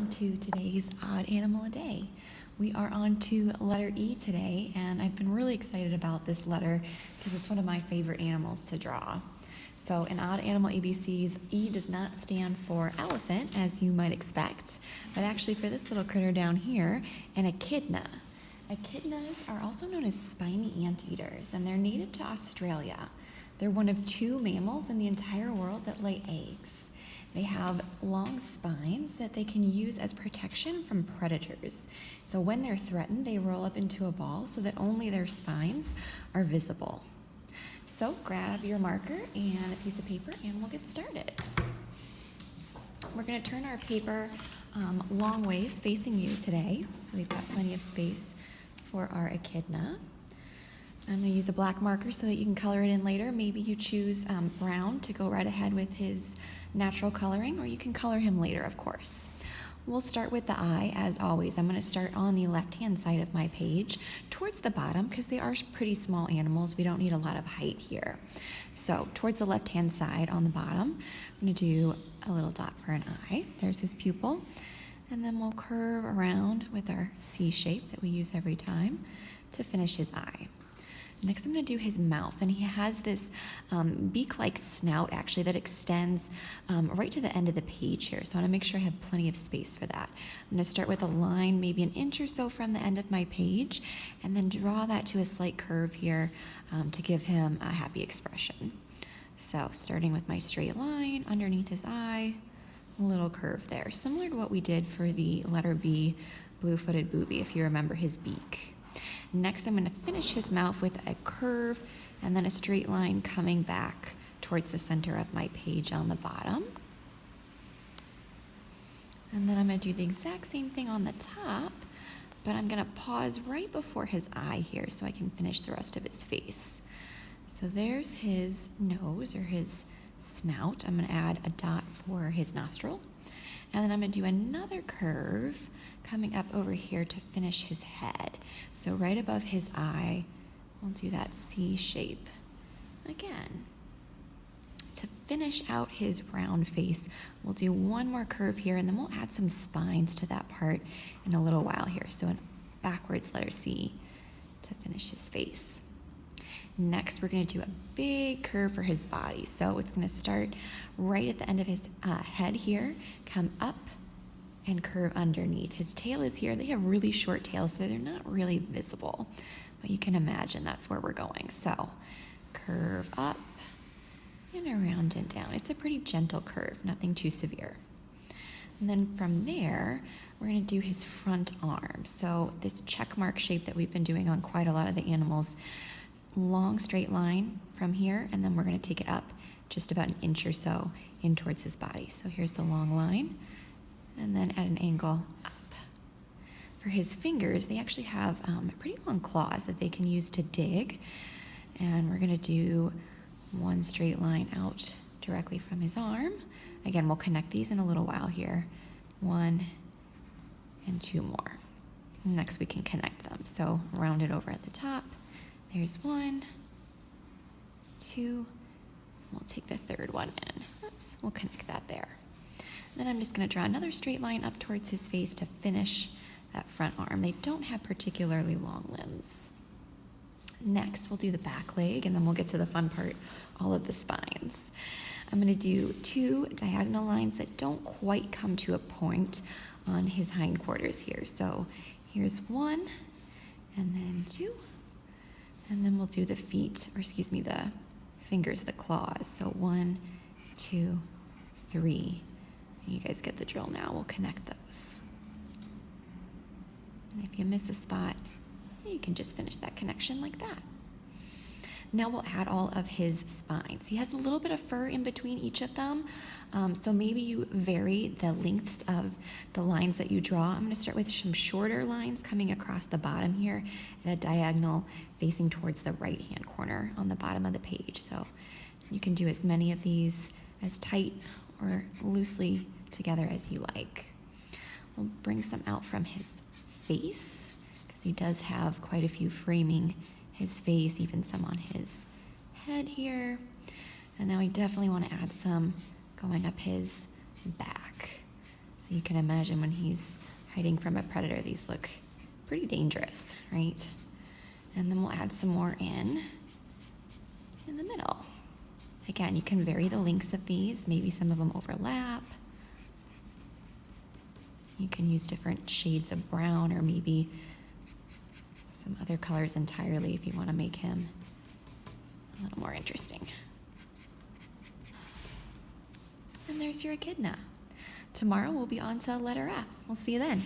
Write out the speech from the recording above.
welcome to today's Odd Animal a Day. We are on to letter E today, and I've been really excited about this letter because it's one of my favorite animals to draw. So in Odd Animal ABCs, E does not stand for elephant, as you might expect, but actually for this little critter down here, an echidna. Echidnas are also known as spiny anteaters, and they're native to Australia. They're one of 2 mammals in the entire world that lay eggs. They have long spines that they can use as protection from predators. So when they're threatened, they roll up into a ball so that only their spines are visible. So grab your marker and a piece of paper and we'll get started. We're going to turn our paper long ways facing you today, so we've got plenty of space for our echidna. I'm going to use a black marker so that you can color it in later. Maybe you choose brown to go right ahead with his natural coloring, or you can color him later, of course. We'll start with the eye, as always. I'm going to start on the left-hand side of my page towards the bottom because they are pretty small animals. We don't need a lot of height here. So towards the left-hand side on the bottom, I'm going to do a little dot for an eye. There's his pupil. And then we'll curve around with our C shape that we use every time to finish his eye. Next, I'm going to do his mouth, and he has this beak-like snout, actually, that extends right to the end of the page here, so I want to make sure I have plenty of space for that. I'm going to start with a line maybe an inch or so from the end of my page, and then draw that to a slight curve here to give him a happy expression. So starting with my straight line underneath his eye, a little curve there, similar to what we did for the letter B, blue-footed booby, if you remember his beak. Next, I'm going to finish his mouth with a curve and then a straight line coming back towards the center of my page on the bottom. And then I'm going to do the exact same thing on the top, but I'm going to pause right before his eye here so I can finish the rest of his face. So there's his nose, or his snout. I'm going to add a dot for his nostril. And then I'm going to do another curve coming up over here to finish his head. So right above his eye, we'll do that C shape again. To finish out his round face, we'll do one more curve here, and then we'll add some spines to that part in a little while here. So an backwards letter C to finish his face. Next, we're going to do a big curve for his body. So it's going to start right at the end of his head here, come up, and curve underneath. His tail is here. They have really short tails, so they're not really visible, but you can imagine that's where we're going. So curve up and around and down. It's a pretty gentle curve, nothing too severe. And then from there, we're going to do his front arm. So this check mark shape that we've been doing on quite a lot of the animals, long straight line from here, and then we're going to take it up just about an inch or so in towards his body. So here's the long line, and then at an angle up. For his fingers, they actually have pretty long claws that they can use to dig, and we're going to do one straight line out directly from his arm. Again, we'll connect these in a little while here. 1 and 2 more. Next, we can connect them. So round it over at the top. There's 1, 2. We'll take the third one in. Oops, we'll connect that there. Then I'm just going to draw another straight line up towards his face to finish that front arm. They don't have particularly long limbs. Next, we'll do the back leg, and then we'll get to the fun part, all of the spines. I'm going to do 2 diagonal lines that don't quite come to a point on his hindquarters here. So here's 1, and then 2, and then we'll do the feet, or excuse me, the fingers, the claws. So 1, 2, 3. You guys get the drill now. We'll connect those. And if you miss a spot, you can just finish that connection like that. Now we'll add all of his spines. He has a little bit of fur in between each of them, so maybe you vary the lengths of the lines that you draw. I'm going to start with some shorter lines coming across the bottom here at a diagonal facing towards the right-hand corner on the bottom of the page. So you can do as many of these as tight or loosely together as you like. We'll bring some out from his face because he does have quite a few framing his face, even some on his head here. And now we definitely want to add some going up his back. So you can imagine when he's hiding from a predator, these look pretty dangerous, right? And then we'll add some more in the middle. Again, you can vary the lengths of these. Maybe some of them overlap. You can use different shades of brown or maybe some other colors entirely if you want to make him a little more interesting. And there's your echidna. Tomorrow we'll be on to letter F. We'll see you then.